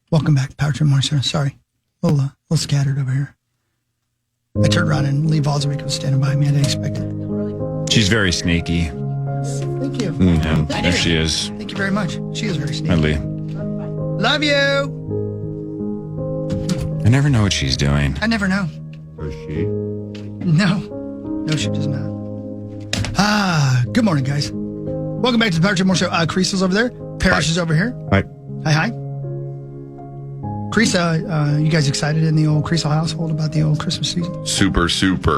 Welcome back, Power Trip Morning Show. Sorry, a little scattered over here. I turned around and Lee Valzovic was standing by me. I didn't expect it. She's very sneaky. Thank you. Yeah, there she is. Thank you very much. She is very sneaky. Hi, Lee. Love you. I never know what she's doing. I never know. Or she? No, she does not. Good morning, guys. Welcome back to the Power Trip Morning Show. Creasel's over there. Parrish is over here. Hi. Hi. Creasel, you guys excited in the old Creasel household about the old Christmas season? Super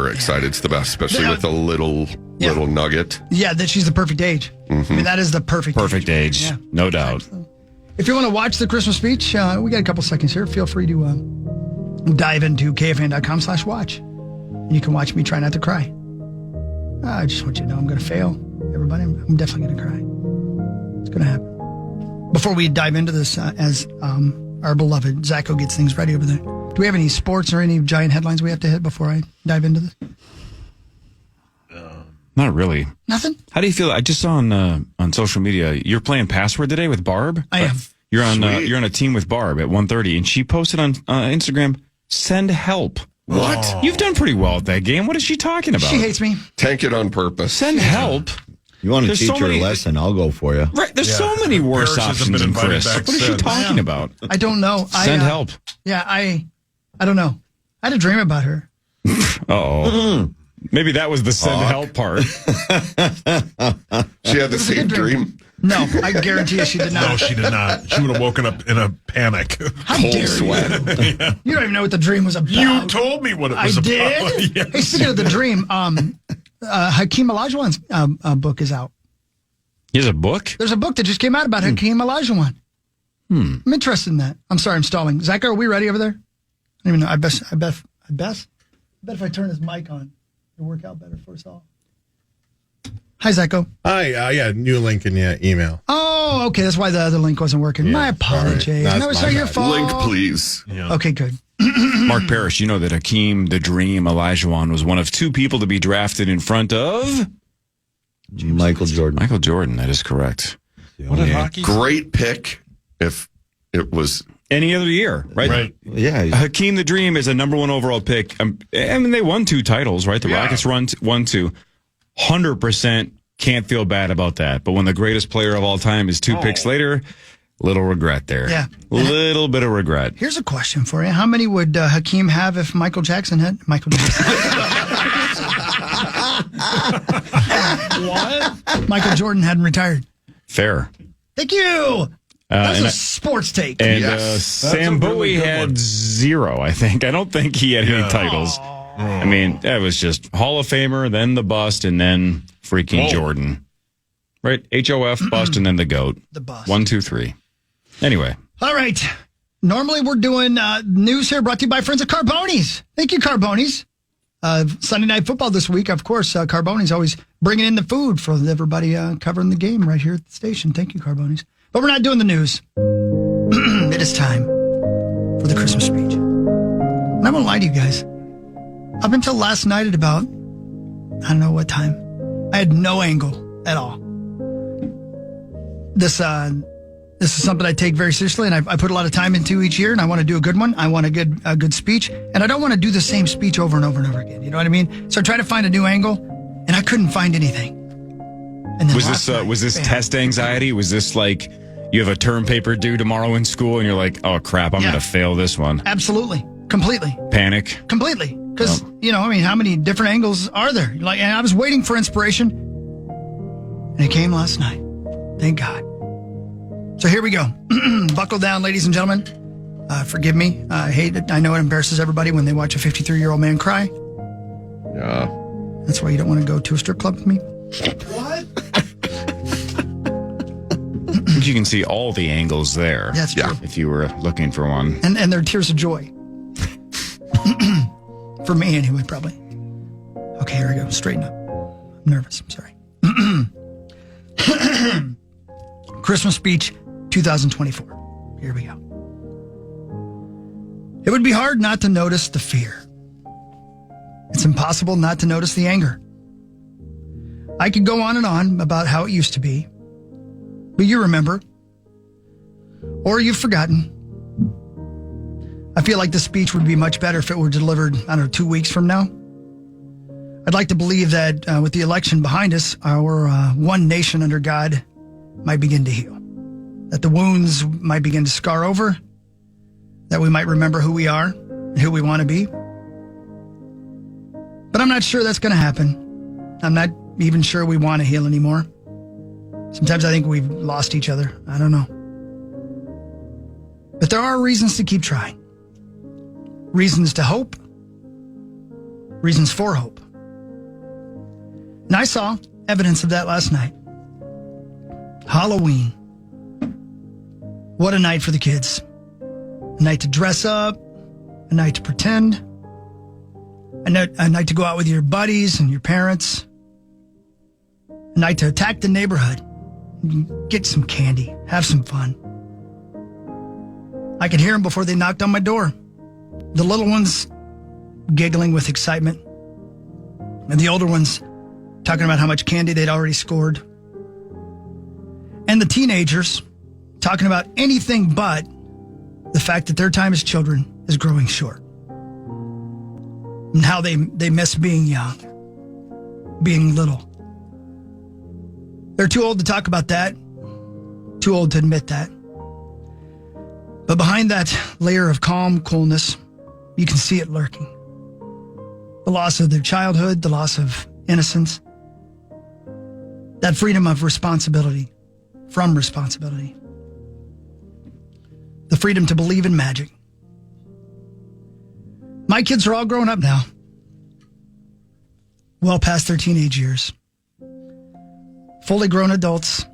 excited. It's the best, especially with a little nugget. Yeah, that she's the perfect age. Mm-hmm. I mean, that is the perfect age. Yeah. No doubt. If you want to watch the Christmas speech, we got a couple seconds here. Feel free to dive into KFAN.com/watch. And you can watch me try not to cry. I just want you to know I'm going to fail. Everybody, I'm definitely going to cry. It's going to happen. Before we dive into this, as our beloved Zacho gets things ready over there, do we have any sports or any giant headlines we have to hit before I dive into this? Not really. Nothing? How do you feel? I just saw on social media, you're playing Password today with Barb? I am. You're on a team with Barb at 1:30, and she posted on Instagram, send help. What? Oh. You've done pretty well at that game. What is she talking about? She hates me. Tank it on purpose. Send help. You want to teach her a lesson? I'll go for you. Right. There's so many worse options than Chris. What is she talking about? I don't know. Send help. Yeah, I don't know. I had a dream about her. Uh-oh. Maybe that was the send help part. She had the same dream. No, I guarantee you she did not. No, she did not. She would have woken up in a panic. How Cold dare sweat. You? You don't even know what the dream was about. You told me what it was I about. did? Yes. Hey, speaking of the dream, Hakeem Olajuwon's book is out. He has a book? There's a book that just came out about Hakeem Olajuwon. I'm interested in that. I'm sorry, I'm stalling. Zach, are we ready over there? I don't even know. I bet if I turn his mic on, it'll work out better for us all. Hi, Zacho. Hi, new link in your email. Oh, okay. That's why the other link wasn't working. Yeah, My apologies. right. No, it's not your fault. Link, please. Yeah. Okay, good. Mark Parrish, you know that Hakeem the Dream Olajuwon was one of two people to be drafted in front of Michael Jordan. Michael Jordan. That is correct. What a hockey. Great pick if it was any other year, right? Right. Yeah. Hakeem the Dream is a number one overall pick. I mean, they won 2 titles, right? The Rockets won 2. 100% can't feel bad about that. But when the greatest player of all time is 2 picks later, little regret there. Yeah. Little bit of regret. Here's a question for you. How many would Hakeem have if Michael Jackson had? Michael Jackson. What? Michael Jordan hadn't retired. Fair. Thank you. That's and a sports take. And Yes. Sam That's a Bowie really good had one. 0, I think. I don't think he had any titles. I mean, that was just Hall of Famer, then the bust, and then freaking Jordan. Right? HOF, bust, and then the GOAT. The bust. 1, 2, 3. Anyway. All right. Normally we're doing news here brought to you by friends at Carbonis. Thank you, Carbonis. Sunday Night Football this week, of course. Carbonis always bringing in the food for everybody covering the game right here at the station. Thank you, Carbonis. But we're not doing the news. It is time for the Christmas speech. And I won't lie to you guys. Up until last night at about, I don't know what time, I had no angle at all. This is something I take very seriously, and I put a lot of time into each year, and I want to do a good one. I want a good speech, and I don't want to do the same speech over and over and over again. You know what I mean? So I tried to find a new angle, and I couldn't find anything. And then Was this test anxiety? Was this like you have a term paper due tomorrow in school, and you're like, oh, crap, I'm going to fail this one? Absolutely. Completely. Panic? Completely. Because, how many different angles are there? And I was waiting for inspiration, and it came last night. Thank God. So here we go. Buckle down, ladies and gentlemen. Forgive me. I know it embarrasses everybody when they watch a 53-year-old man cry. Yeah. That's why you don't want to go to a strip club with me. What? I think you can see all the angles there. That's true. If you were looking for one. And they're tears of joy. For me, anyway, probably. Okay, here we go. Straighten up. I'm nervous. I'm sorry. Christmas speech 2024. Here we go. It would be hard not to notice the fear. It's impossible not to notice the anger. I could go on about how it used to be, but you remember, or you've forgotten, I feel like the speech would be much better if it were delivered, 2 weeks from now. I'd like to believe that with the election behind us, our one nation under God might begin to heal. That the wounds might begin to scar over. That we might remember who we are and who we want to be. But I'm not sure that's going to happen. I'm not even sure we want to heal anymore. Sometimes I think we've lost each other. I don't know. But there are reasons to keep trying. Reasons to hope. Reasons for hope. And I saw evidence of that last night. Halloween. What a night for the kids. A night to dress up. A night to pretend. A night to go out with your buddies and your parents. A night to attack the neighborhood. Get some candy. Have some fun. I could hear them before they knocked on my door. The little ones giggling with excitement. And the older ones talking about how much candy they'd already scored. And the teenagers talking about anything but the fact that their time as children is growing short. And how they miss being young, being little. They're too old to talk about that, too old to admit that. But behind that layer of calm coolness, you can see it lurking. The loss of their childhood, the loss of innocence, that freedom of responsibility, from responsibility. The freedom to believe in magic. My kids are all grown up now. Well past their teenage years. Fully grown adults.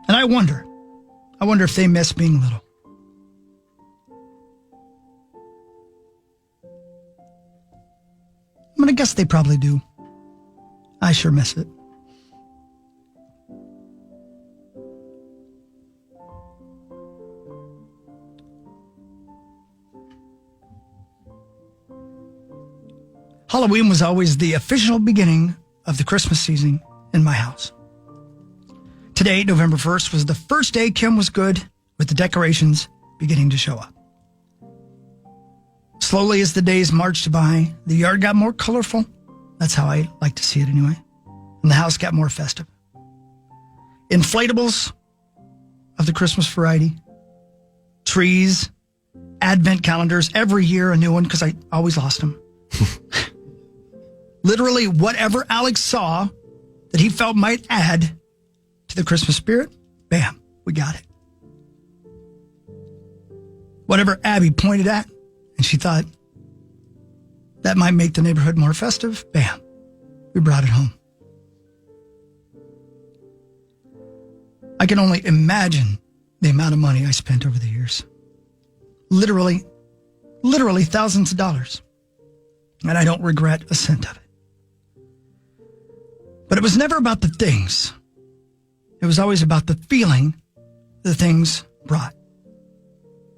And I wonder if they miss being little. I mean, I guess they probably do. I sure miss it. Halloween was always the official beginning of the Christmas season in my house. Today, November 1st, was the first day Kim was good with the decorations beginning to show up. Slowly as the days marched by, the yard got more colorful. That's how I like to see it anyway. And the house got more festive. Inflatables of the Christmas variety. Trees. Advent calendars. Every year a new one because I always lost them. Literally whatever Alex saw that he felt might add to the Christmas spirit, bam, we got it. Whatever Abby pointed at and she thought that might make the neighborhood more festive, bam, we brought it home. I can only imagine the amount of money I spent over the years. Literally thousands of dollars. And I don't regret a cent of it. But it was never about the things. It was always about the feeling the things brought.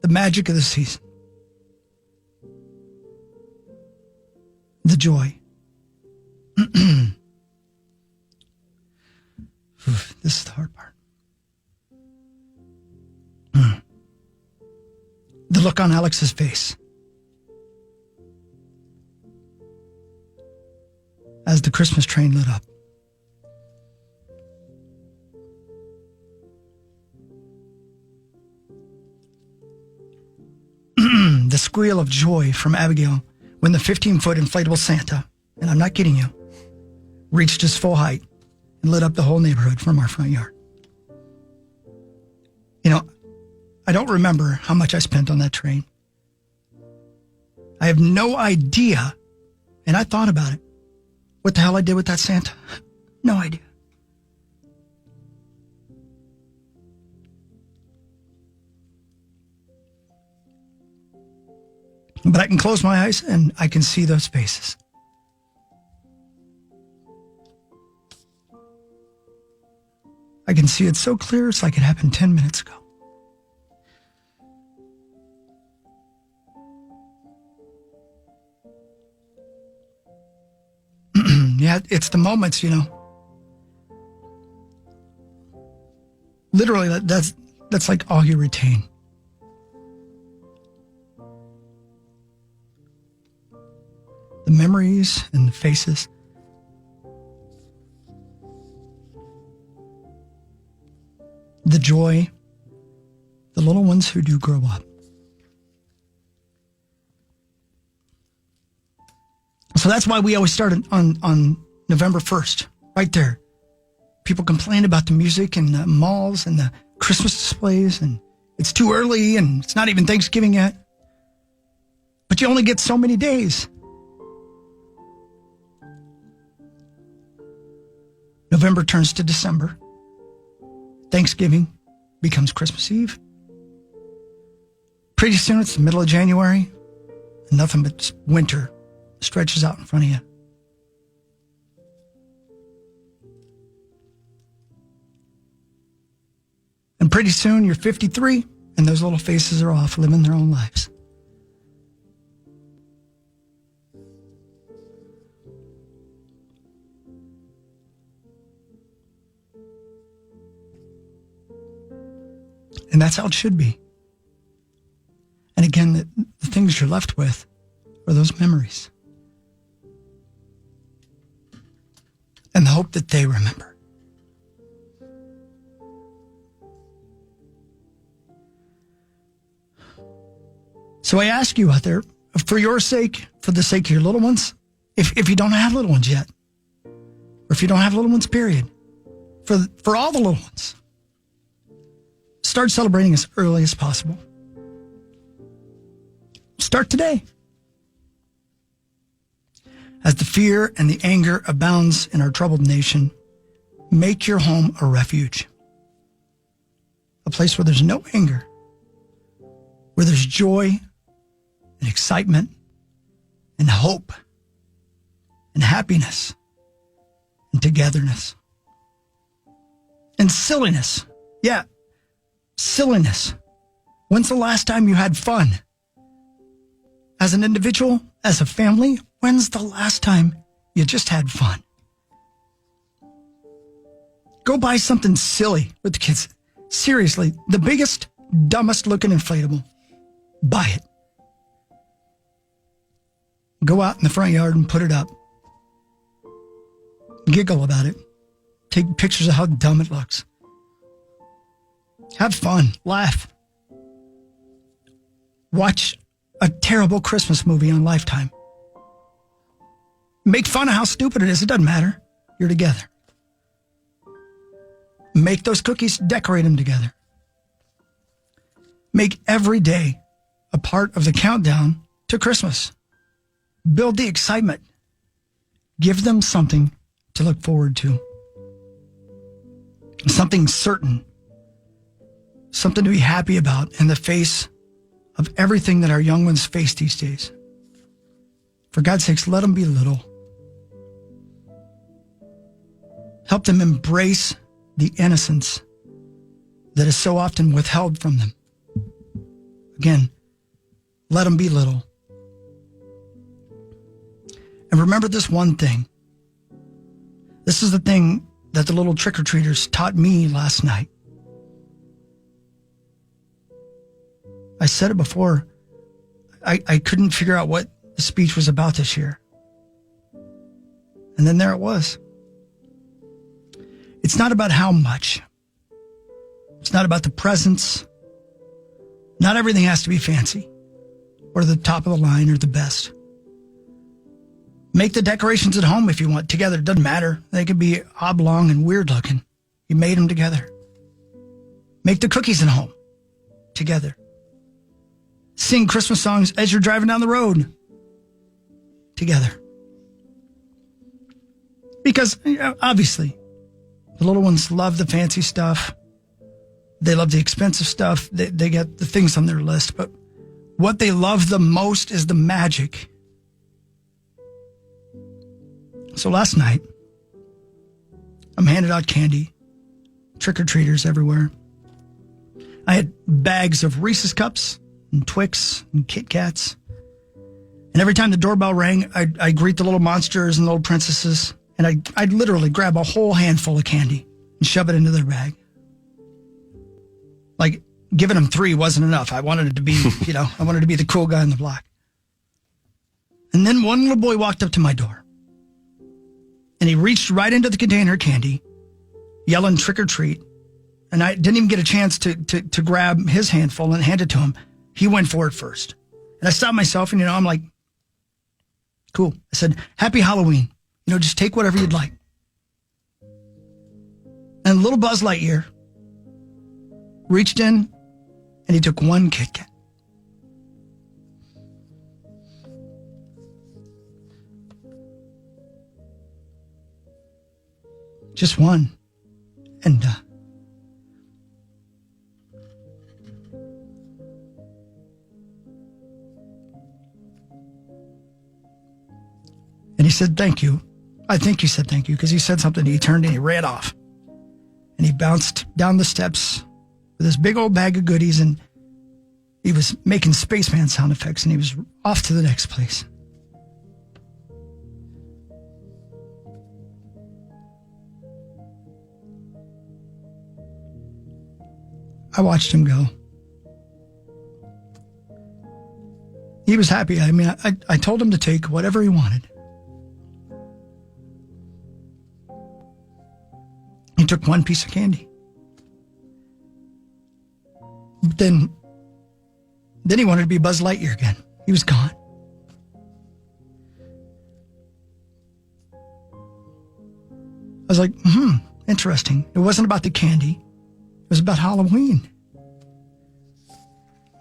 The magic of the season. The joy. This is the hard part. The look on Alex's face as the Christmas train lit up. The squeal of joy from Abigail when the 15-foot inflatable Santa, and I'm not kidding you, reached his full height and lit up the whole neighborhood from our front yard. You know, I don't remember how much I spent on that train. I have no idea, and I thought about it, what the hell I did with that Santa. No idea. But I can close my eyes and I can see those faces. I can see it so clear, it's like it happened 10 minutes ago. Yeah, it's the moments, you know. Literally, that's like all you retain. the memories and the faces. The joy, the little ones who do grow up. So that's why we always start on November 1st, right there. People complain about the music and the malls and the Christmas displays, and it's too early and it's not even Thanksgiving yet. But you only get so many days. November turns to December. Thanksgiving becomes Christmas Eve. Pretty soon it's the middle of January, and nothing but winter stretches out in front of you. And pretty soon you're 53, and those little faces are off living their own lives. And that's how it should be. And again, the things you're left with are those memories. And the hope that they remember. So I ask you out there, for your sake, for the sake of your little ones, if you don't have little ones yet, or if you don't have little ones, period, for all the little ones, start celebrating as early as possible. Start today. As the fear and the anger abounds in our troubled nation, make your home a refuge. A place where there's no anger, where there's joy and excitement and hope and happiness and togetherness and silliness. Yeah, silliness. When's the last time you had fun? As an individual, as a family, when's the last time you just had fun? Go buy something silly with the kids. Seriously, the biggest, dumbest looking inflatable. Buy it. Go out in the front yard and put it up. Giggle about it. Take pictures of how dumb it looks. Have fun. Laugh. Watch a terrible Christmas movie on Lifetime. Make fun of how stupid it is. It doesn't matter. You're together. Make those cookies, decorate them together. Make every day a part of the countdown to Christmas. Build the excitement. Give them something to look forward to. Something certain. Something to be happy about in the face of everything that our young ones face these days. For God's sakes, let them be little. Help them embrace the innocence that is so often withheld from them. Again, let them be little. And remember this one thing. This is the thing that the little trick-or-treaters taught me last night. I said it before. I couldn't figure out what the speech was about this year. And then there it was. It's not about how much. It's not about the presents. Not everything has to be fancy or the top of the line or the best. Make the decorations at home if you want together. It doesn't matter. They could be oblong and weird looking. You made them together. Make the cookies at home together. Sing Christmas songs as you're driving down the road together. Because obviously, the little ones love the fancy stuff. They love the expensive stuff. They get the things on their list. But what they love the most is the magic. So last night, I'm handing out candy. Trick-or-treaters everywhere. I had bags of Reese's Cups and Twix and Kit Kats. And every time the doorbell rang, I'd greet the little monsters and little princesses. And I'd literally grab a whole handful of candy and shove it into their bag. Like, giving them 3 wasn't enough. I wanted it to be, I wanted to be the cool guy on the block. And then one little boy walked up to my door. And he reached right into the container of candy, yelling trick or treat. And I didn't even get a chance to grab his handful and hand it to him. He went for it first. And I stopped myself and, I'm like, cool. I said, happy Halloween. Just take whatever you'd like. And little Buzz Lightyear reached in and he took one Kit Kat. Just one. And he said, thank you. I think he said thank you because he said something. He turned and he ran off. And he bounced down the steps with this big old bag of goodies, and he was making spaceman sound effects, and he was off to the next place. I watched him go. He was happy. I mean, I told him to take whatever he wanted. He took one piece of candy. But then he wanted to be Buzz Lightyear again. He was gone. I was like, interesting. It wasn't about the candy. It was about Halloween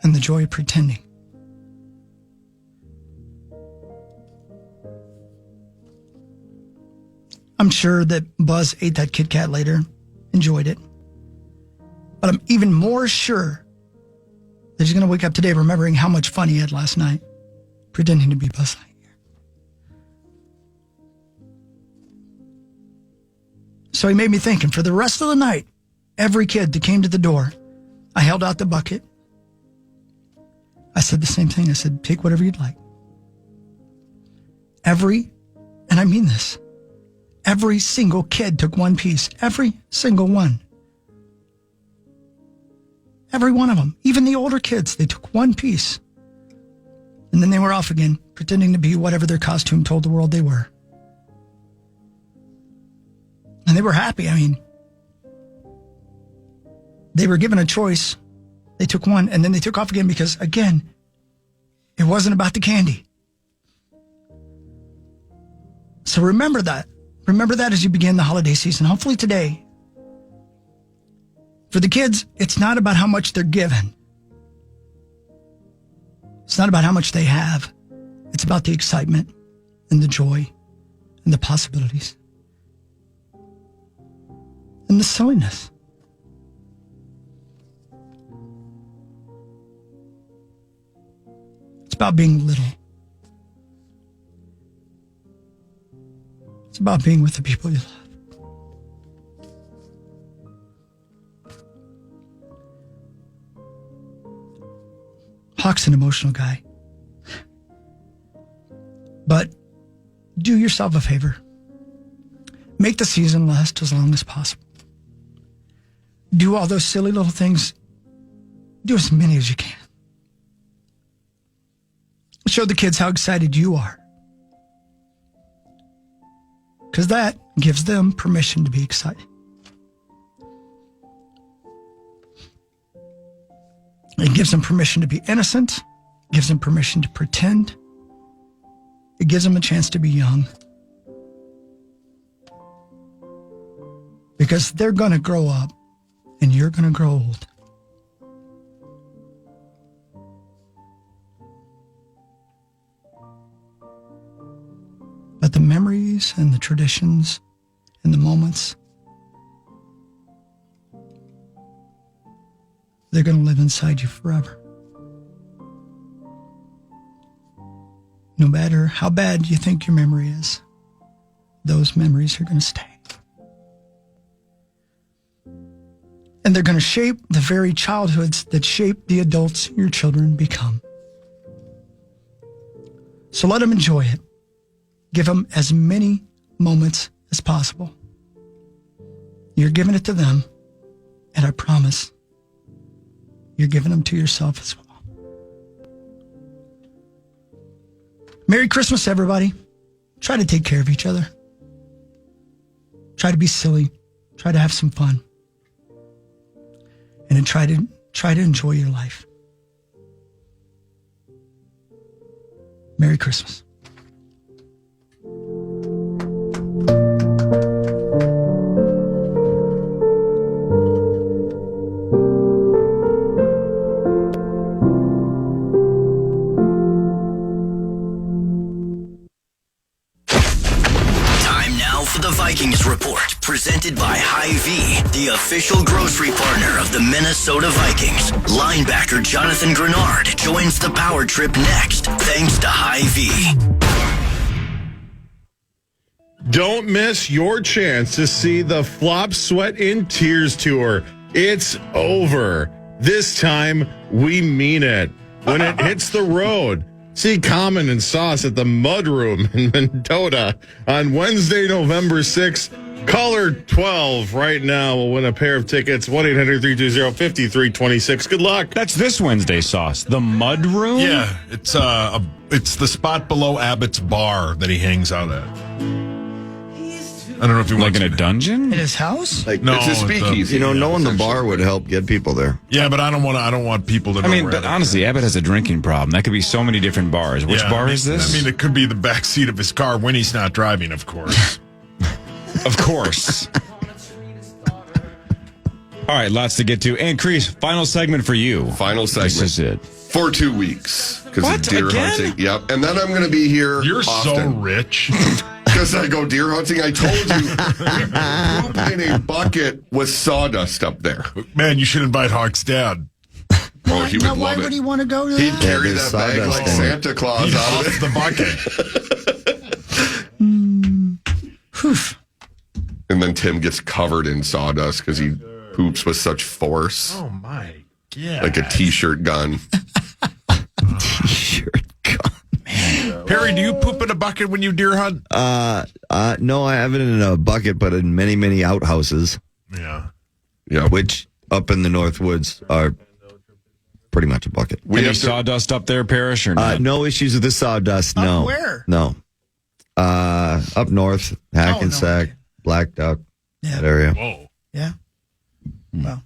and the joy of pretending. I'm sure that Buzz ate that Kit Kat later, enjoyed it. But I'm even more sure that he's going to wake up today remembering how much fun he had last night, pretending to be Buzz Lightyear. So he made me think, and for the rest of the night, every kid that came to the door, I held out the bucket. I said the same thing. I said, take whatever you'd like. And I mean this, every single kid took one piece. Every single one. Every one of them. Even the older kids, they took one piece. And then they were off again, pretending to be whatever their costume told the world they were. And they were happy. I mean, they were given a choice. They took one, and then they took off again because, again, it wasn't about the candy. So remember that. Remember that as you begin the holiday season. Hopefully today, for the kids, it's not about how much they're given. It's not about how much they have. It's about the excitement and the joy and the possibilities and the silliness. It's about being little. It's about being with the people you love. Hawk's an emotional guy. But do yourself a favor. Make the season last as long as possible. Do all those silly little things. Do as many as you can. Show the kids how excited you are. Because that gives them permission to be excited. It gives them permission to be innocent. It gives them permission to pretend. It gives them a chance to be young. Because they're going to grow up and you're going to grow old. But the memories and the traditions and the moments, they're going to live inside you forever. No matter how bad you think your memory is, those memories are going to stay. And they're going to shape the very childhoods that shape the adults your children become. So let them enjoy it. Give them as many moments as possible. You're giving it to them, and I promise you're giving them to yourself as well. Merry Christmas, everybody. Try to take care of each other. Try to be silly. Try to have some fun. And then try to enjoy your life. Merry Christmas. The Vikings Report, presented by Hy-Vee, the official grocery partner of the Minnesota Vikings. Linebacker Jonathan Grenard joins the power trip next, thanks to Hy-Vee. Don't miss your chance to see the Flop, Sweat, and Tears tour. It's over. This time, we mean it. When it hits the road, see Common and Sauce at the Mud Room in Mendota on Wednesday, November 6th. Caller 12 right now will win a pair of tickets. 1-800-320-5326. Good luck. That's this Wednesday, Sauce. The Mud Room? Yeah, it's the spot below Abbott's bar that he hangs out at. I don't know if you like in a dungeon in his house. Like, it's a speakeasy. Knowing the bar would help get people there. Yeah, but I don't want people to know. I mean, where but honestly, Abbott has a drinking problem. That could be so many different bars. Which bar is this? I mean, it could be the back seat of his car when he's not driving, of course. Of course. All right, lots to get to. And Chris, final segment for you. Final segment. This is it. For 2 weeks. Because What? of deer Again? hunting. Yep. And then I'm going to be here You're so often. rich. Because I go deer hunting. I told you. Poop in a bucket with sawdust up there. Man, you should invite Hawk's dad. Oh, he would Now, why love would it. he want to go to He'd that? carry there's that bag sawdust like in it. Santa Claus He's out of off it. the bucket. And then Tim gets covered in sawdust because he poops with such force. Oh, my God. Like a T-shirt gun. T-shirt. Perry, do you poop in a bucket when you deer hunt? No, I haven't in a bucket, but in many, many outhouses, Yeah. Yeah. which up in the North Woods are pretty much a bucket. Any sawdust up there, Parrish, or not? No issues with the sawdust. Up No. where? No. Up north, Hackensack, way. Black Duck, Yeah. that area. Whoa. Yeah. Well,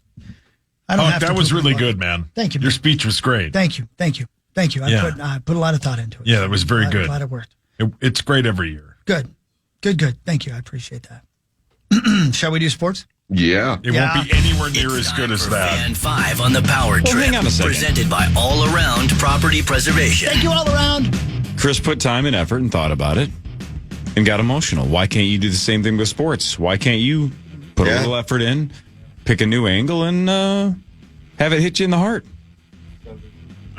I don't Hawk, have to that was poop in a really bucket. good, man. Thank you. Your speech was great. Thank you. Yeah. I put a lot of thought into it. Yeah, that was very Glad- good. Glad it worked. It's great every year. Good. Thank you. I appreciate that. Shall we do sports? Yeah. It won't be anywhere near as good as that. Fan 5 on the power trip, hang on a second. presented by All Around Property Preservation. Thank you all around. Chris put time and effort and thought about it and got emotional. Why can't you do the same thing with sports? Why can't you put a Yeah. little effort in, pick a new angle, and have it hit you in the heart?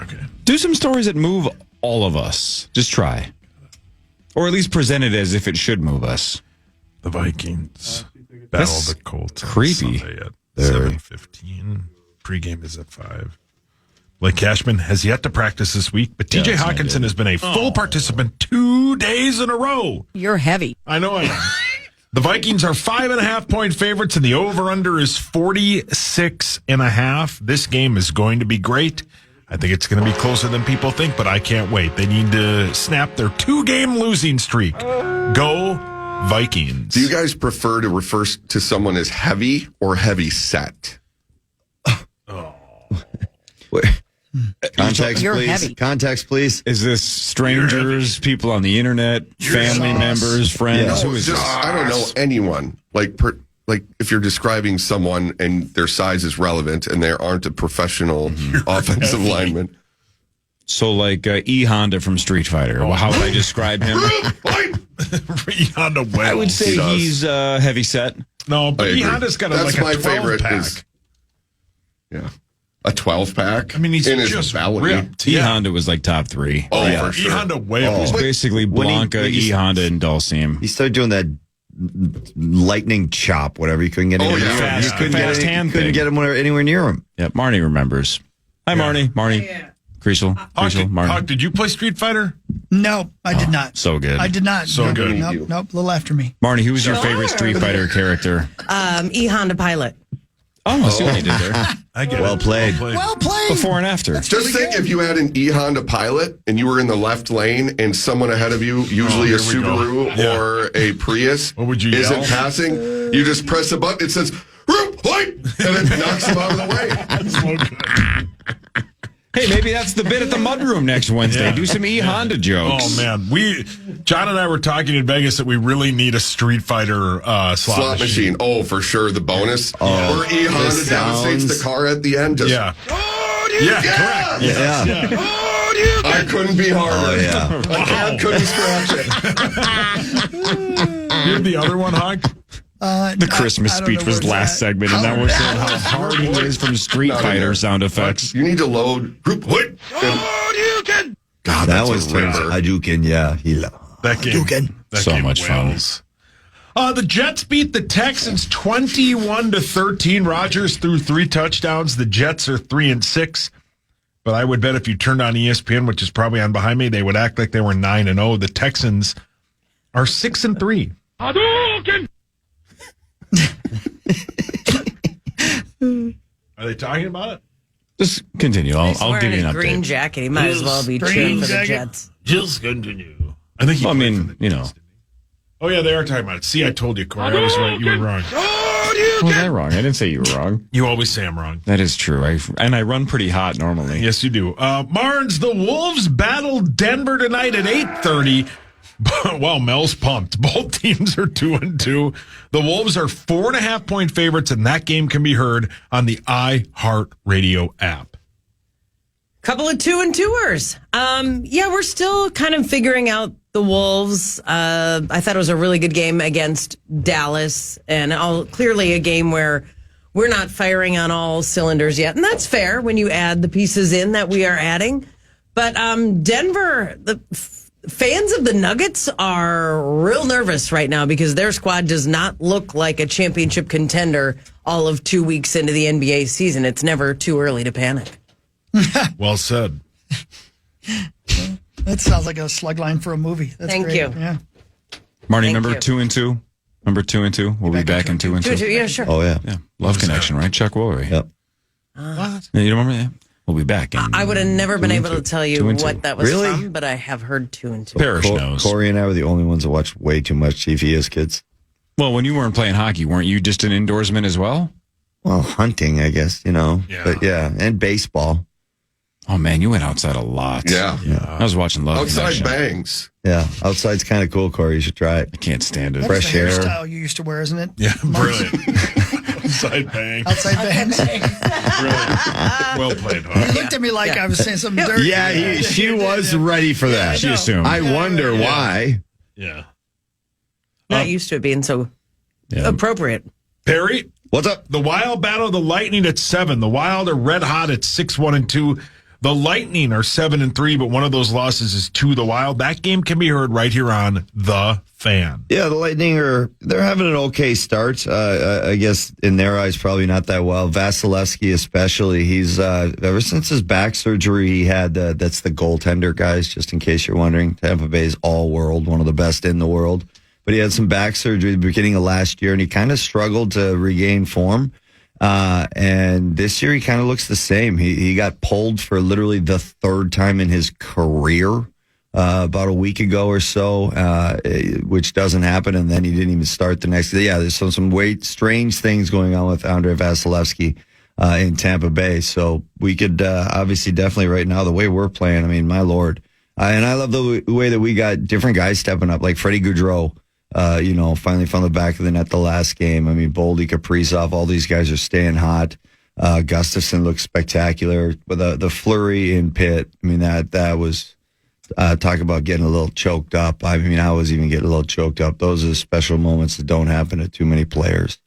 Okay. Do some stories that move all of us. Just try. Or at least present it as if it should move us. The Vikings battle That's the Colts. on creepy. Sunday at 7:15. Pregame is at 5. Blake Cashman has yet to practice this week, but TJ that's not Hawkinson good. has been a full participant 2 days in a row. You're heavy. I know I am. The Vikings are 5.5-point favorites, and the over-under is 46.5. This game is going to be great. I think it's going to be closer than people think, but I can't wait. They need to snap their 2-game losing streak. Go Vikings. Do you guys prefer to refer to someone as heavy or heavy set? Context, You're please. heavy. Context, please. Is this strangers, people on the internet, family members, friends? Who is Just, this? I don't know anyone. Like if you're describing someone and their size is relevant and they aren't a professional offensive lineman. So like E Honda from Street Fighter. Well, how would I describe him? Honda Wells. I would say He does. he's heavy set. No, I but agree. Honda's got That's like my a 12 favorite pack. is a 12 pack. I mean, he's in his just belly. ripped. E Honda was like top 3. Oh, Yeah, for sure. Honda Wells. Oh. Basically When he- Blanca, when he- E Honda, and Dulcium. He started doing that lightning chop, whatever. You couldn't get Oh, anywhere yeah. near him. You Fast- couldn't fast get, hand couldn't thing. get him anywhere near him. Yeah, Marnie remembers. Hi, Marnie. Marnie. Creasel. Hawk, Marnie. Hawk, did you play Street Fighter? No, I did not. So good. I did not. So Nope, good. Nope, a little after me. Marnie, who was your favorite Street Fighter character? E Honda Pilot. Oh, I see what you did there. I get Well it. played. Well played. Before and after. Just think if you had an Honda Pilot and you were in the left lane and someone ahead of you, usually a here we go. Subaru Yeah. or a Prius, What would you isn't yell? passing, you just press a button, it says, "Roop, white," and it knocks them out of the way. That's so good. Hey, maybe that's the bit at the mudroom next Wednesday. Yeah. Do some Honda jokes. Oh man, John and I were talking in Vegas that we really need a Street Fighter Slot machine. Oh, for sure. The bonus. Or Honda the devastates sounds. the car at the end. Just, Yeah. "Oh, Yeah, yeah, correct. Yeah. Yeah. Oh, you I couldn't be harder. Oh, yeah. My cat couldn't scratch it. You have the other one, Hawk? The Christmas I don't speech know was where last it's at. segment, and now we're saying how hard he is from Street Not in Fighter there. sound effects. You need to load. Roop, white. God, That that's was a Prince ripper. Hadouken, yeah. That game. That So game much fun. wails. The Jets beat the Texans 21-13. Rodgers threw 3 touchdowns. The Jets are 3-6. But I would bet if you turned on ESPN, which is probably on behind me, they would act like they were 9-0. The Texans are 6-3. Are they talking about it? Just continue. I'll give you an a green update. jacket. He might as well be cheering for the Jets. Just continue. I think. Well, I mean, you know. Oh yeah, they are talking about it. See, I told you, Corey. I was right. You were wrong. Was I wrong? I didn't say you were wrong. You always say I'm wrong. That is true. I run pretty hot normally. Yes, you do. Marnes, the Wolves battle Denver tonight at 8:30. Well, Mel's pumped. Both teams are 2-2. The Wolves are 4.5-point favorites, and that game can be heard on the iHeartRadio app. Couple of 2-2ers. Yeah, we're still kind of figuring out the Wolves. I thought it was a really good game against Dallas, and clearly a game where we're not firing on all cylinders yet. And that's fair when you add the pieces in that we are adding. But Denver, the fans of the Nuggets are real nervous right now because their squad does not look like a championship contender all of 2 weeks into the NBA season. It's never too early to panic. Well said. That sounds like a slug line for a movie. That's Thank great. you. Yeah. Marty, Thank number you. 2-2. Number 2-2. We'll be back in 2-2. 2-2, yeah, sure. Oh, yeah. Yeah. Love Connection, right? Chuck Woolery. Yep. What? You don't remember that? We'll be back in I would have never been able to tell you 2-2. what that was Really? from, but I have heard 2-2. Parrish knows. Corey and I were the only ones that watched way too much TV as kids. Well, when you weren't playing hockey, weren't you just an indoorsman as well? Well, hunting, I guess, you know. Yeah. But yeah, and baseball. Oh, man, you went outside a lot. Yeah. I was watching Love Outside Connection. bangs. Yeah, outside's kind of cool, Corey. You should try it. I can't stand it. That's Fresh the air. hairstyle you used to wear, isn't it? Yeah, brilliant. Side bang. Outside bangs. Brilliant. Well played, You Hawk. looked at me like I was saying something dirty. Yeah, she was ready for that. She assumed. I wonder why. Yeah. Not used to it being so appropriate. Perry, What's up? the Wild battle the Lightning at 7. The Wild are red hot at 6-1-2. The Lightning are 7-3, but one of those losses is to the Wild. That game can be heard right here on The Fan. Yeah, the Lightning they're having an okay start. I guess in their eyes, probably not that well. Vasilevsky especially, he's ever since his back surgery he had, that's the goaltender, guys, just in case you're wondering. Tampa Bay's all world, one of the best in the world. But he had some back surgery at the beginning of last year, and he kind of struggled to regain form. And this year he kind of looks the same. He got pulled for literally the 3rd time in his career about a week ago or so, which doesn't happen. And then he didn't even start the next day. Yeah, there's some strange things going on with Andrei Vasilevsky in Tampa Bay. So we could obviously definitely right now, the way we're playing, I mean, my Lord. And I love the way that we got different guys stepping up, like Freddie Gaudreau. Finally found the back of the net the last game. I mean, Boldy, Kaprizov, all these guys are staying hot. Gustafson looks spectacular. With the flurry in Pitt, I mean, that was, talk about getting a little choked up. I mean, I was even getting a little choked up. Those are special moments that don't happen to too many players.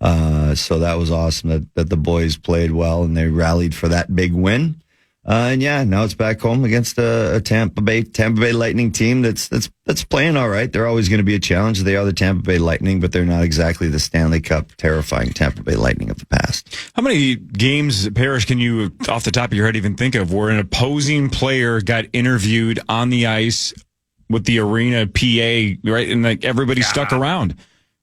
So that was awesome that the boys played well and they rallied for that big win. And yeah, now it's back home against a Tampa Bay Lightning team that's playing all right. They're always going to be a challenge. They are the Tampa Bay Lightning, but they're not exactly the Stanley Cup terrifying Tampa Bay Lightning of the past. How many games, Parrish, can you, off the top of your head, even think of where an opposing player got interviewed on the ice with the arena PA, right? And like everybody stuck around.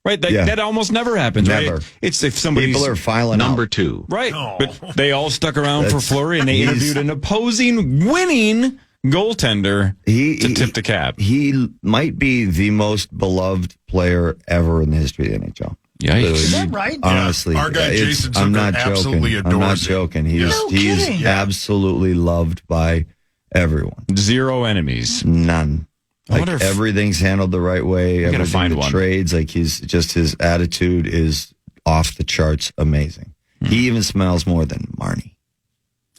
Right? That almost never happens, Never. right? It's if somebody People are filing Number out. 2. right. Oh. But they all stuck around for Fleury, and they He's- interviewed an opposing winning goaltender to tip the cap. He might be the most beloved player ever in the history of the NHL. Yikes. Is that right? Honestly, Our guy it's- Jason I'm Zucker not absolutely joking. I'm not adores him. joking. He's No he's kidding. absolutely loved by everyone. Zero enemies. None. I Like wonder if- everything's handled the right way. gotta Everything find the one. trades, like his attitude is off the charts, amazing. He even smells more than Marnie.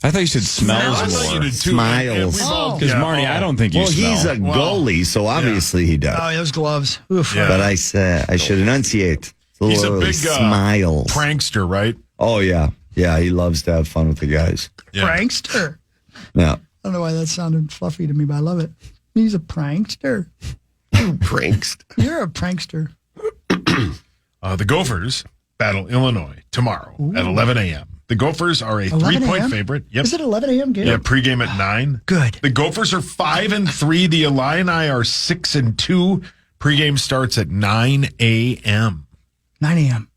I thought you said I smells thought you more. did too. Smiles. And we've all- Because Marnie, I don't think you Well, smell. he's a goalie, so obviously he does. Oh, those gloves. Oof. Yeah. But I said I should enunciate. He's a big smiles. prankster, right? Oh yeah, he loves to have fun with the guys. Yeah. Prankster. Yeah. I don't know why that sounded fluffy to me, but I love it. He's a prankster. Pranked. You're a prankster. The Gophers battle Illinois tomorrow at 11 a.m. The Gophers are a 11 3-point a.m.? favorite. Yep. Is it 11 a.m. game? Yeah, pregame at 9. Good. The Gophers are 5-3. The Illini are 6-2. Pregame starts at 9 a.m. 9 a.m.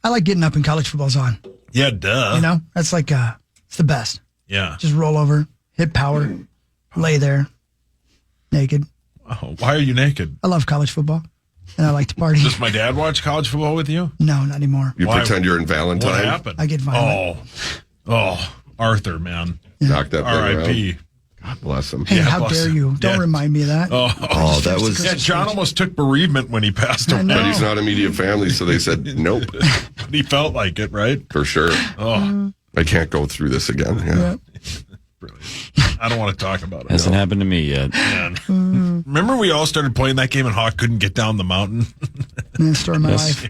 I like getting up and college football's on. Yeah, duh. You know, that's like, it's the best. Yeah. Just roll over, hit power, lay there, naked. Oh, why are you naked? I love college football, and I like to party. Does my dad watch college football with you? No, not anymore. You Why? pretend you're in Valentine. What happened? I get violent. Oh, Arthur, man. Knock that thing R.I.P. around. God bless him. Hey, Yeah, how bless dare him. you? Don't Yeah. remind me of that. Oh, that was Yeah, John almost took bereavement when he passed I away. know. But he's not immediate family, so they said nope But he felt like it, right? for sure. Oh, I can't go through this again. Yeah. Yeah. brilliant. I don't want to talk about it. Hasn't happened to me yet. Man. Remember we all started playing that game and Hawk couldn't get down the mountain Man, story of my life.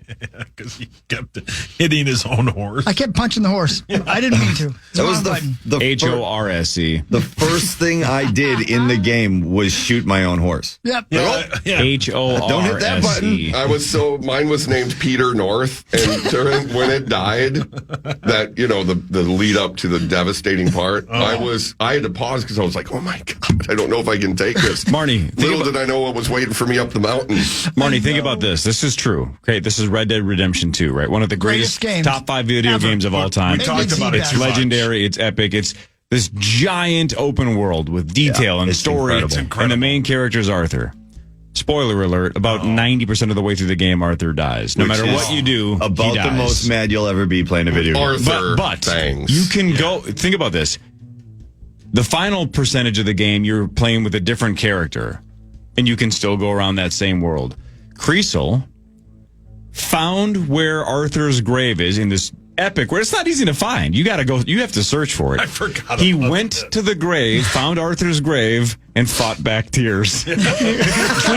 because he kept hitting his own horse. I kept punching the horse. I didn't mean to. that was button. the HORSE. the first thing I did in the game was shoot my own horse. Yep. yeah. Don't hit that button. HORSE. Mine was named Peter North, and during when it died, that the lead up to the devastating part, I had to pause because I was like, oh my god, I don't know if I can take this. Marnie, Little did I know what was waiting for me up the mountain. Marnie, think about this. This is true. Okay, this is Red Dead Redemption 2, right? One of the greatest games top 5 video ever. games of all time. We talked about it. It's too much. legendary. It's epic. It's this giant open world with detail and it's story. incredible. And the main character is Arthur. Spoiler alert, about 90% of the way through the game, Arthur dies. No Which matter is what you do, he About the dies. most mad you'll ever be playing a video game. Arthur, But thanks. you can go, think about this. The final percentage of the game, you're playing with a different character, and you can still go around that same world. Creasel found where Arthur's grave is in this epic, where it's not easy to find. You have to search for it. I forgot He about went to the grave, found Arthur's grave, and fought back tears. True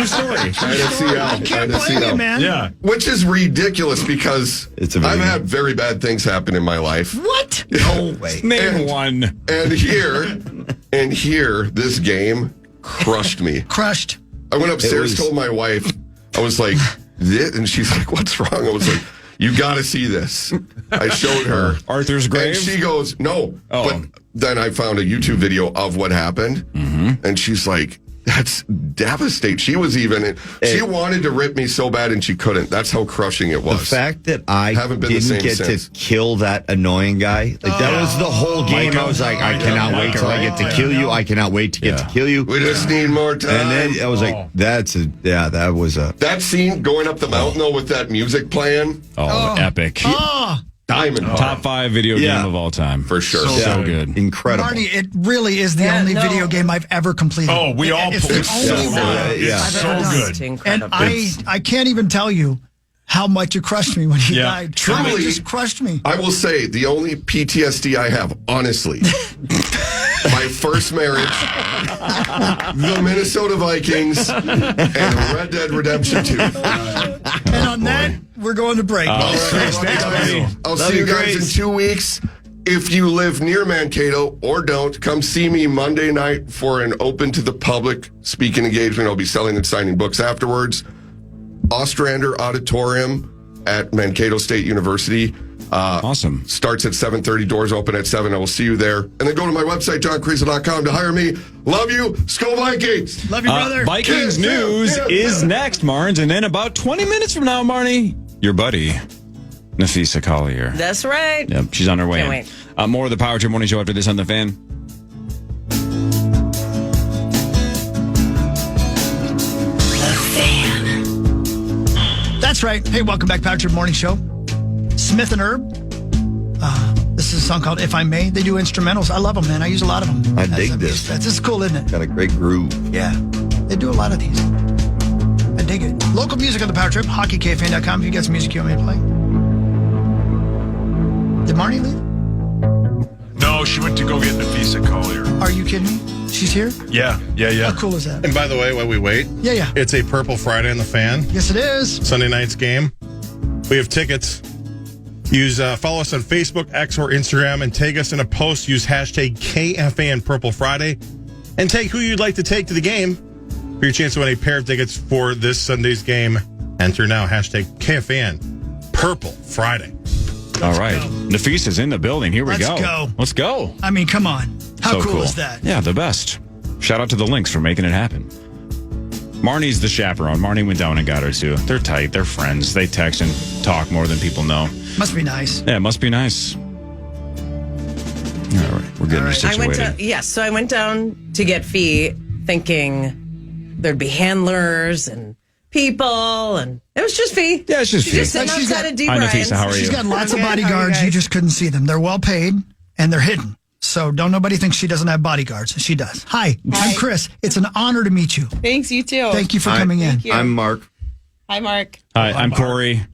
story. Trying to see out. Trying Can't to see blame you, out. man. Yeah. Which is ridiculous because It's amazing. I've had very bad things happen in my life. What? No way. Name And- one. And here, this game crushed me. Crushed. I went upstairs, was- told my wife, I was like, this, and she's like, what's wrong? I was like, you got to see this. I showed her. Arthur's grave? And she goes, no. Oh. But then I found a YouTube video of what happened. And she's like, that's devastating. She was she wanted to rip me so bad and she couldn't. That's how crushing it The was. fact that I Haven't been the didn't same get since. to kill that annoying guy, like that was the whole game. I was like, I cannot wait till I get to kill you. I cannot wait to get to kill you. We just need more time. And then I was like, that was a. that scene going up the mountain, though, with that music playing, Epic. diamond Top 5 video Yeah. game of all time. for sure. So good. Incredible. Marty, it really is the only video game I've ever completed. Oh, we all It's played the so only good. one Yeah. I've So ever done. good. It's And incredible. I can't even tell you how much it crushed me when he Yeah. died. Truly- It just crushed me. I will say the only PTSD I have, honestly, my first marriage, the Minnesota Vikings, and Red Dead Redemption 2. And on that, we're going to break. I'll see you guys in 2 weeks. If you live near Mankato or don't, come see me Monday night for an open to the public speaking engagement. I'll be selling and signing books afterwards. Ostrander Auditorium at Mankato State University. Awesome. Starts at 7:30. Doors open at 7. I will see you there. And then go to my website, johncreasel.com, to hire me. Love you. Go Vikings. Love you, brother. Vikings news is next, Marnes. And then about 20 minutes from now, Marnie, your buddy, Napheesa Collier. That's right. Yep, she's on her way. Can't in. More of the Power Trip Morning Show after this on the Fan. That's right. Hey, welcome back, Power Trip Morning Show. Smith and Herb. This is a song called If I May. They do instrumentals. I love them, man. I use a lot of them. I dig this. This is cool, isn't it? Got a great groove. Yeah. They do a lot of these. I dig it. Local music on the Power Trip. Hawkey, KFAN.com. If you got some music you want me to play. Did Marnie leave? No, she went to go get Napheesa Collier. Are you kidding me? She's here? Yeah. How cool is that? And by the way, while we wait, Yeah. it's a Purple Friday on the Fan. Yes, it is. Sunday night's game. We have tickets. Follow us on Facebook, X, or Instagram, and tag us in a post. Use hashtag KFAN Purple Friday, and take who you'd like to take to the game for your chance to win a pair of tickets for this Sunday's game. Enter now, hashtag KFAN Purple Friday. All right. Napheesa's in the building. Here we Let's go. go. Let's go. I mean, come on. How So cool is that? Yeah, the best. Shout out to the Lynx for making it happen. Marnie's the chaperone. Marnie went down and got her too. They're tight. They're friends. They text and talk more than people know. Must be nice. Yeah, it must be nice. All right, we're getting her situated. So I went down to get Fee thinking there'd be handlers and people, and it was just Fee. Yeah, it's just Fee. Just sitting Like she's outside got- of D. Hi, Bryant's. Napheesa. How are you? She's got lots of I'm good. How are you bodyguards. You guys? just couldn't see them. They're well paid and they're hidden. So don't nobody think she doesn't have bodyguards. She does. Hi, I'm Chris. It's an honor to meet you. Thanks, you too. Thank you for coming in. Thank you. I'm Mark. Hi, Mark. Hi, I'm Corey,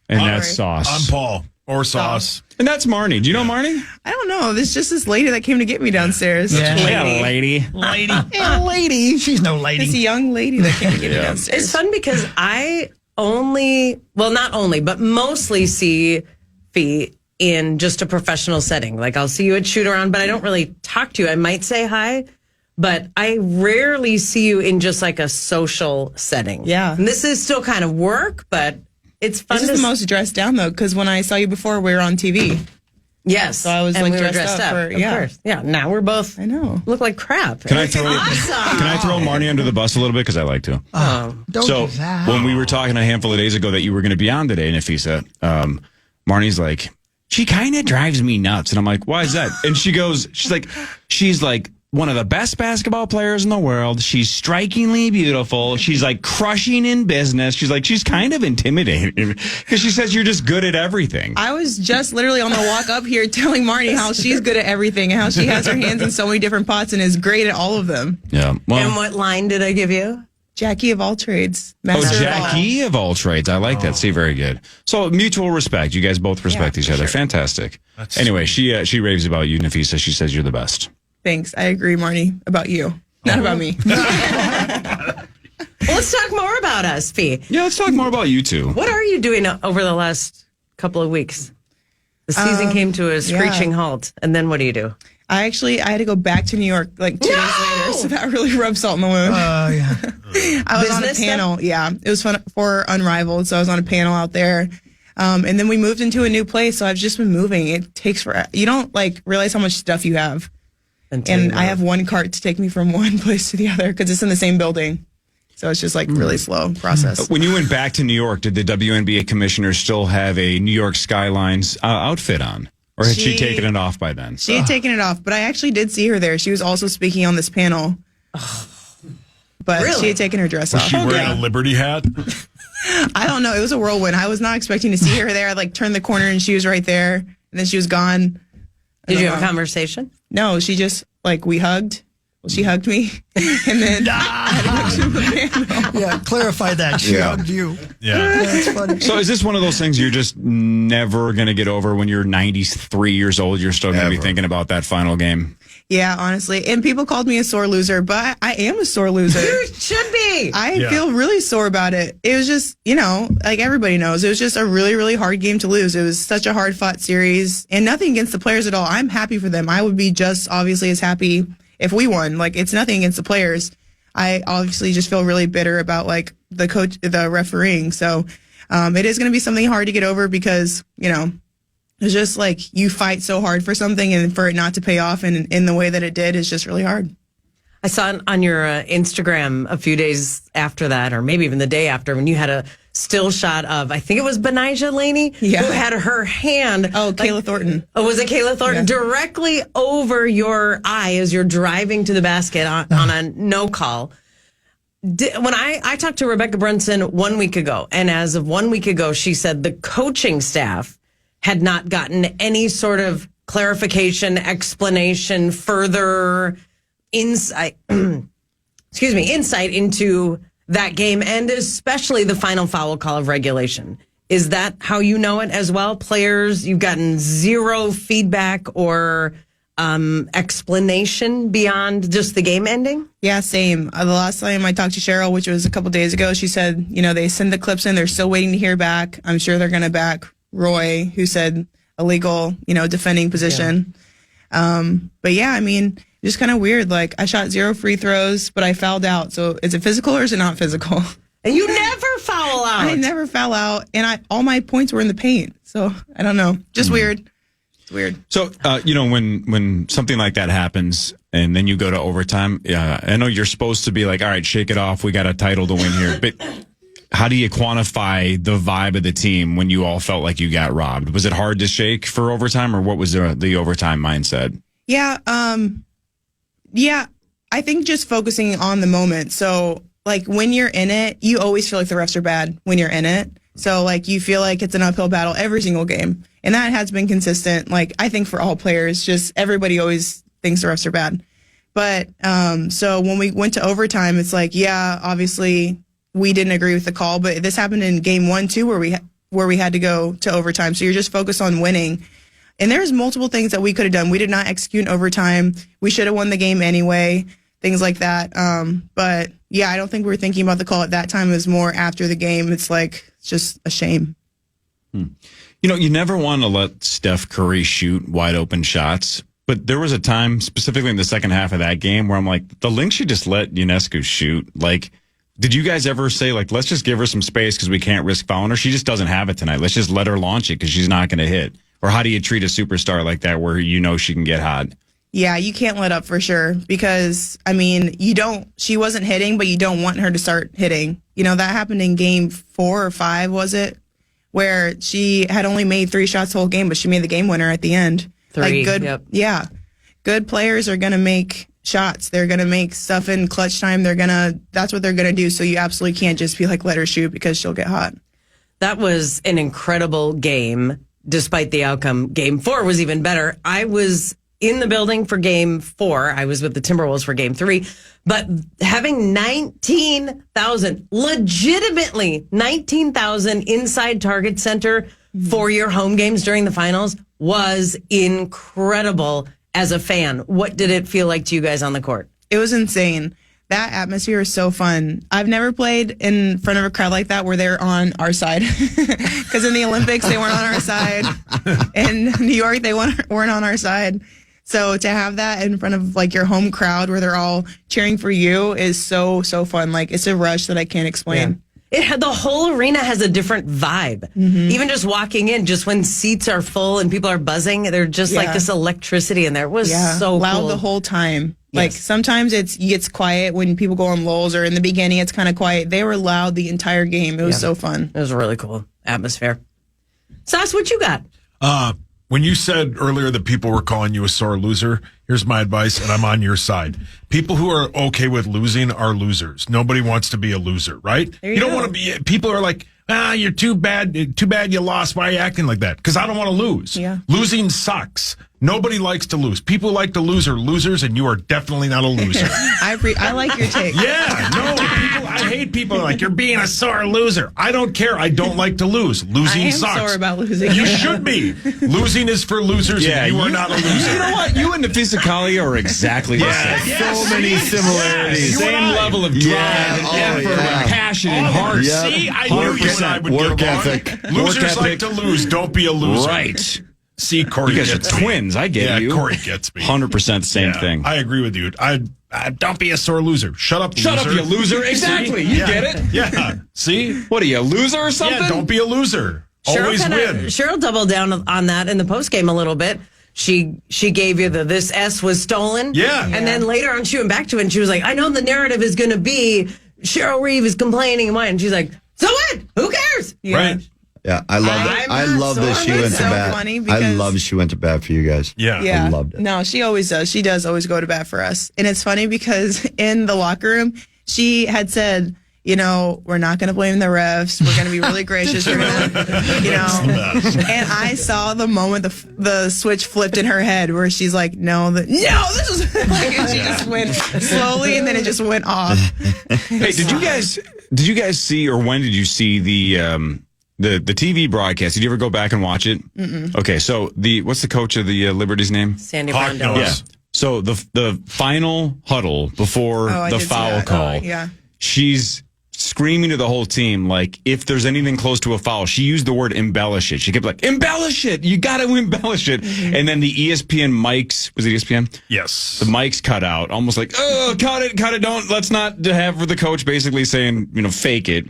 and that's Sauce. I'm Paul. Or Sauce. And that's Marnie. Do you know Marnie? I don't know. There's just this lady that came to get me downstairs. lady. Lady. She's no This lady. young lady that came to get me downstairs. It's fun because I not only, but mostly see Fee in just a professional setting. Like I'll see you at shoot around, but I don't really talk to you. I might say hi, but I rarely see you in just like a social setting. Yeah. And this is still kind of work, but it's fun. This is the most dressed down though, because when I saw you before, we were on TV. Yes. So I was, and like, we were dressed up for- Of course. Yeah. Now we're both. I know. Look like crap. Can I throw Awesome. Can I throw Marnie under the bus a little bit because I like to? Don't So do that. when we were talking a handful of days ago that you were going to be on today, Napheesa, Marnie's like, she kind of drives me nuts, and I'm like, why is that? And she's like one of the best basketball players in the world. She's strikingly beautiful. She's like crushing in business. She's kind of intimidating because she says you're just good at everything. I was just literally on the walk up here telling Marnie how she's good at everything and how she has her hands in so many different pots and is great at all of them. Yeah. Well, And what line did I give you? Jackie of all trades. Oh, Master of all. Jackie of all trades. I like that. See, very good. So mutual respect. You guys both respect each other. Fantastic. Anyway, she raves about you, Napheesa. She says you're the best. Thanks. I agree, Marnie, about you. Not about me. Well, let's talk more about us, Fee. Yeah, let's talk more about you two. What are you doing over the last couple of weeks? The season came to a screeching halt, and then what do you do? I had to go back to New York like 2 days later, so that really rubbed salt in the wound. Yeah. I was on a Business panel. Yeah, it was fun for Unrivaled, so I was on a panel out there. And then we moved into a new place, so I've just been moving. It takes forever. You don't realize how much stuff you have. And I have one cart to take me from one place to the other because it's in the same building. So it's just really slow process. When you went back to New York, did the WNBA commissioner still have a New York Skylines outfit on? Or had she taken it off by then? She had taken it off, but I actually did see her there. She was also speaking on this panel. But Really? she had taken her dress off. She wearing a Liberty hat? I don't know. It was a whirlwind. I was not expecting to see her there. I turned the corner and she was right there. And then she was gone. Did you have a conversation? No, she just we hugged. Well, she hugged me, and then I had to go to the panel. Yeah, clarify that. She hugged you. Yeah. That's funny. So is this one of those things you're just never going to get over when you're 93 years old? You're still going to be thinking about that final game? Yeah, honestly. And people called me a sore loser, but I am a sore loser. You should be. I feel really sore about it. It was just, like everybody knows, it was just a really, really hard game to lose. It was such a hard fought series and nothing against the players at all. I'm happy for them. I would be just obviously as happy if we won. It's nothing against the players. I obviously just feel really bitter about the coach, the refereeing. So, it is going to be something hard to get over because, It's just like you fight so hard for something and for it not to pay off and in the way that it did is just really hard. I saw on your Instagram a few days after that, or maybe even the day after, when you had a still shot of, I think it was Benijah Laney, who had her hand. Oh, Kayla Thornton. Oh, was it Kayla Thornton? Yeah. Directly over your eye as you're driving to the basket on a no call. When I talked to Rebecca Brunson 1 week ago, and as of 1 week ago, she said the coaching staff had not gotten any sort of clarification, explanation, further insight into that game, and especially the final foul call of regulation. Is that how you know it as well? Players, you've gotten zero feedback or explanation beyond just the game ending? Yeah, same. The last time I talked to Cheryl, which was a couple days ago, she said, they send the clips in. They're still waiting to hear back. I'm sure they're going to back Roy, who said illegal, defending position. Yeah. But yeah, I mean, just kind of weird. Like, I shot 0 free throws, but I fouled out. So is it physical or is it not physical? And you never foul out. I never foul out. And all my points were in the paint. So I don't know. Just weird. It's weird. So, when something like that happens and then you go to overtime, I know you're supposed to be like, all right, shake it off. We got a title to win here. But how do you quantify the vibe of the team when you all felt like you got robbed? Was it hard to shake for overtime, or what was the overtime mindset? Yeah. I think just focusing on the moment. So, like, when you're in it, you always feel like the refs are bad when you're in it. So, like, you feel like it's an uphill battle every single game. And that has been consistent. Like, I think for all players, just everybody always thinks the refs are bad. But, so when we went to overtime, it's like, yeah, obviously we didn't agree with the call, but this happened in game 1 too, where we had to go to overtime. So you're just focused on winning. And there's multiple things that we could have done. We did not execute in overtime. We should have won the game anyway, things like that. But yeah, I don't think we were thinking about the call at that time. It was more after the game. It's like, it's just a shame. You never want to let Steph Curry shoot wide open shots, but there was a time specifically in the second half of that game where I'm like, the Lynx should just let Ionescu shoot. Like, did you guys ever say, like, let's just give her some space because we can't risk fouling her? She just doesn't have it tonight. Let's just let her launch it because she's not going to hit. Or how do you treat a superstar like that where she can get hot? Yeah, you can't let up for sure because, I mean, she wasn't hitting, but you don't want her to start hitting. That happened in game 4 or 5, was it? Where she had only made 3 shots the whole game, but she made the game winner at the end. 3, yep. Yeah. Good players are going to make shots. They're going to make stuff in clutch time. That's what they're going to do. So you absolutely can't just be like, let her shoot because she'll get hot. That was an incredible game. Despite the outcome, game 4 was even better. I was in the building for game 4. I was with the Timberwolves for game 3. But having 19,000, legitimately 19,000 inside Target Center for your home games during the finals was incredible as a fan. What did it feel like to you guys on the court? It was insane. That atmosphere is so fun. I've never played in front of a crowd like that where they're on our side. Because in the Olympics, they weren't on our side. In New York, they weren't on our side. So to have that in front of like your home crowd where they're all cheering for you is so, so fun. Like, it's a rush that I can't explain. Yeah. The whole arena has a different vibe. Mm-hmm. Even just walking in, just when seats are full and people are buzzing, they're just like this electricity in there. It was so loud cool. The whole time. Like, sometimes it gets quiet when people go on lulls, or in the beginning it's kind of quiet. They were loud the entire game. It was so fun. It was a really cool atmosphere. Sauce, what you got? When you said earlier that people were calling you a sore loser, here's my advice, and I'm on your side. People who are okay with losing are losers. Nobody wants to be a loser, right? You don't want to be. People are like, you're too bad. Too bad you lost. Why are you acting like that? Because I don't want to lose. Yeah. Losing sucks. Nobody likes to lose. People who like to lose are losers, and you are definitely not a loser. I like your take. Yeah, no, I hate people like, you're being a sore loser. I don't care. I don't like to lose. Losing sucks. I am sore about losing. You should be. Losing is for losers, and you are not a loser. You know what? You and Napheesa Collier are exactly the same. So many similarities. Same level of drive and effort and passion and heart. See, I knew you and I would work get along. ethic. Losers like to lose. Don't be a loser. Right. See, Corey you guys gets are me. twins. I get you. Yeah, Corey gets me. 100% same thing. I agree with you. I don't be a sore loser. Shut up, loser. Shut up, you loser. Exactly. You get it. Yeah. See? What are you, a loser or something? Yeah, don't be a loser. Always win. Cheryl doubled down on that in the postgame a little bit. She gave you this S was stolen. Yeah. And then later on she went back to it and she was like, I know the narrative is going to be Cheryl Reeve is complaining and why. And she's like, so what? Who cares? Yeah. Right. Yeah, I love that she went to bat. Funny I love she went to bat for you guys. Yeah. I loved it. No, she always does. She does always go to bat for us. And it's funny because in the locker room, she had said, we're not going to blame the refs. We're going to be really gracious. We're going to, and I saw the moment the switch flipped in her head where she's like, no, this is like, and she just went slowly and then it just went off. Hey, did you guys see, or when did you see the TV broadcast? Did you ever go back and watch it? Mm-mm. Okay, so what's the coach of the Liberty's name? Sandy Hawk Brown. Yeah. So the final huddle before the foul call, she's screaming to the whole team, like, if there's anything close to a foul, she used the word embellish it. She kept like, embellish it. You got to embellish it. Mm-hmm. And then the ESPN mics, was it ESPN? Yes. The mics cut out, almost like, oh, cut it. Let's not have the coach basically saying, fake it.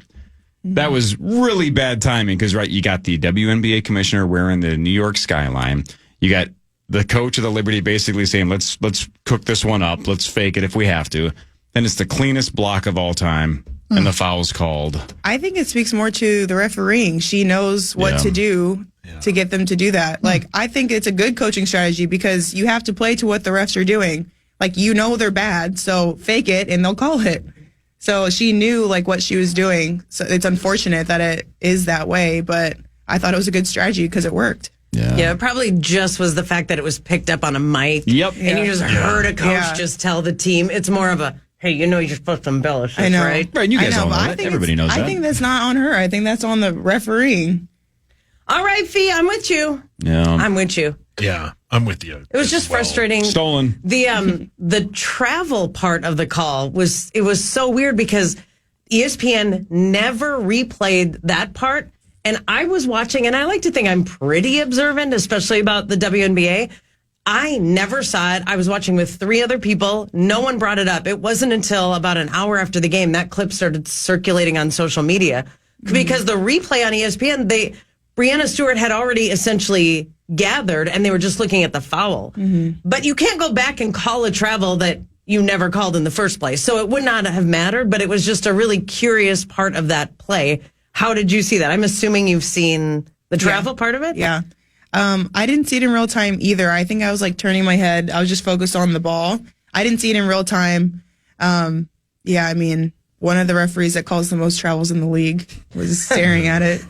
That was really bad timing because, right, you got the WNBA commissioner wearing the New York skyline. You got the coach of the Liberty basically saying, let's cook this one up. Let's fake it if we have to. Then it's the cleanest block of all time. And the foul's called. I think it speaks more to the refereeing. She knows what to do to get them to do that. Like, I think it's a good coaching strategy because you have to play to what the refs are doing. Like, they're bad, so fake it and they'll call it. So she knew like what she was doing. So it's unfortunate that it is that way, but I thought it was a good strategy because it worked. Yeah, it probably just was the fact that it was picked up on a mic. Yep. And you just heard a coach just tell the team. It's more of a, hey, you're supposed to embellish this, I know. right? Right, you guys all know but that. Everybody knows that. I think that's not on her. I think that's on the refereeing. All right, Fee, I'm with you. Yeah. I'm with you. Yeah, I'm with you. It was just frustrating. Stolen. The travel part of the call was so weird because ESPN never replayed that part. And I was watching, and I like to think I'm pretty observant, especially about the WNBA. I never saw it. I was watching with 3 other people. No one brought it up. It wasn't until about an hour after the game that clip started circulating on social media. Because the replay on ESPN, Breanna Stewart had already essentially gathered, and they were just looking at the foul. Mm-hmm. But you can't go back and call a travel that you never called in the first place. So it would not have mattered, but it was just a really curious part of that play. How did you see that? I'm assuming you've seen the travel part of it? Yeah. I didn't see it in real time either. I think I was like turning my head. I was just focused on the ball. I didn't see it in real time. I mean, one of the referees that calls the most travels in the league was staring at it.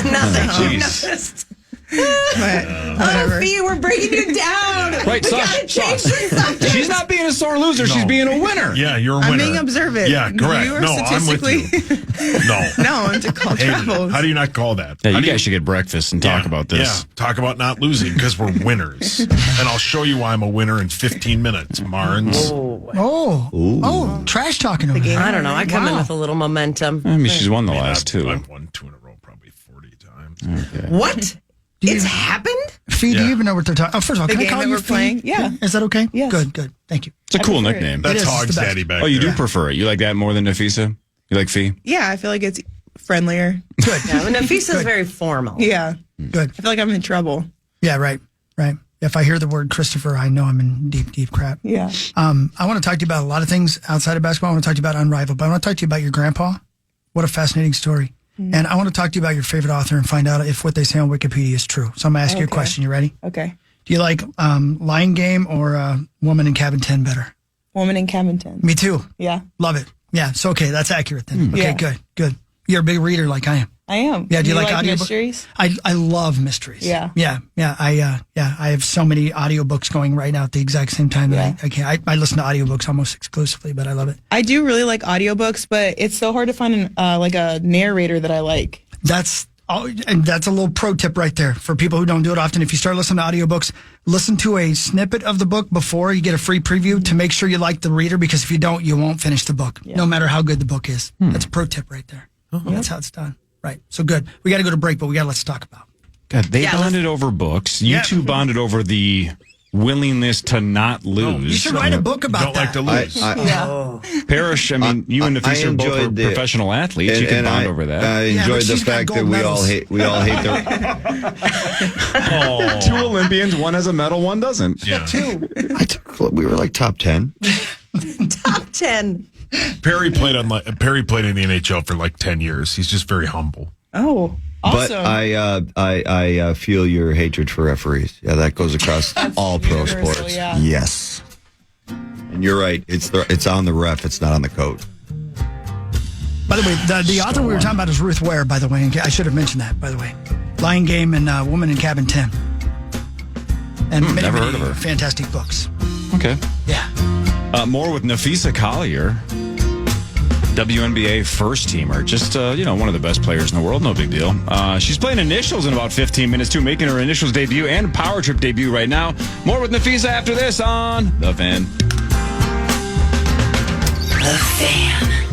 Nothing. Jeez. But whatever. Fee, we're breaking you down. Right, we gotta change the subject. She's not being a sore loser. She's being a winner. Yeah, you're a winner. I'm being observant. Yeah, correct. You are No, I'm with you. statistically. No. No, to call Hey, travels. how do you not call that? Yeah, How you do guys should get breakfast and talk about this. Yeah, talk about not losing because we're winners. And I'll show you why I'm a winner in 15 minutes, Marnes. Oh, trash talking over there. I don't know. I come in Wow. with a little momentum. I mean, she's won the last 2. I've won 2 in a row probably 40 times. Okay. What? It's happened? Fee, do Yeah. you even know what they're talking? Oh, first of all, The can I game call that you we're Fee? playing? Yeah. Is that okay? Yes. Good. Thank you. It's a cool prefer it. nickname. That's It is, Hog's it's the best. daddy back Oh, you there. do prefer it. You like that more than Napheesa? You like Fee? Yeah, I feel like it's friendlier. Good. Yeah, Napheesa's very formal. Yeah. Good. I feel like I'm in trouble. Yeah, right. If I hear the word Christopher, I know I'm in deep crap. Yeah. I want to talk to you about a lot of things outside of basketball. I want to talk to you about Unrivaled, but I want to talk to you about your grandpa. What a fascinating story. And I want to talk to you about your favorite author and find out if what they say on Wikipedia is true. So I'm going to ask you a question. You ready? Okay. Do you like Lion Game or Woman in Cabin 10 better? Woman in Cabin 10. Me too. Yeah. Love it. Yeah, so okay. That's accurate then. Okay, Yeah. good. You're a big reader like I am. I am. Yeah, do you like audio mysteries? I love mysteries. Yeah. I have so many audiobooks going right now at the exact same time that I can't. I listen to audiobooks almost exclusively, but I love it. I do really like audiobooks, but it's so hard to find like a narrator that I like. And that's a little pro tip right there for people who don't do it often. If you start listening to audiobooks, listen to a snippet of the book before you get a free preview to make sure you like the reader, because if you don't, you won't finish the book, no matter how good the book is. That's a pro tip right there. That's how it's done. Right. So good. We got to go to break, but let's talk about. God, they bonded over books. You two bonded over the willingness to not You lose. should write a book about Don't like that. to lose. Parrish, I mean, you and Napheesa are both enjoyed the- professional athletes. You can bond over that. I Yeah, enjoyed but the she's got fact that gold we all medals. hate the. Two Olympians, one has a medal, one doesn't. Yeah. We were like top 10. Top 10. Perry played in the NHL for like 10 years. He's just very humble. Oh, But awesome. I feel your hatred for referees. Yeah, that goes across all pro universal, sports. yeah. Yes. And you're right. It's on the ref. It's not on the coach. By the way, the author we were talking about is Ruth Ware, by the way. I should have mentioned that, by the way. Lion Game and Woman in Cabin 10. And many, never many heard of her. fantastic books. Okay. Yeah. More with Napheesa Collier, WNBA first teamer. Just, one of the best players in the world. No big deal. She's playing initials in about 15 minutes, too, making her initials debut and power trip debut right now. More with Napheesa after this on The Fan. The Fan.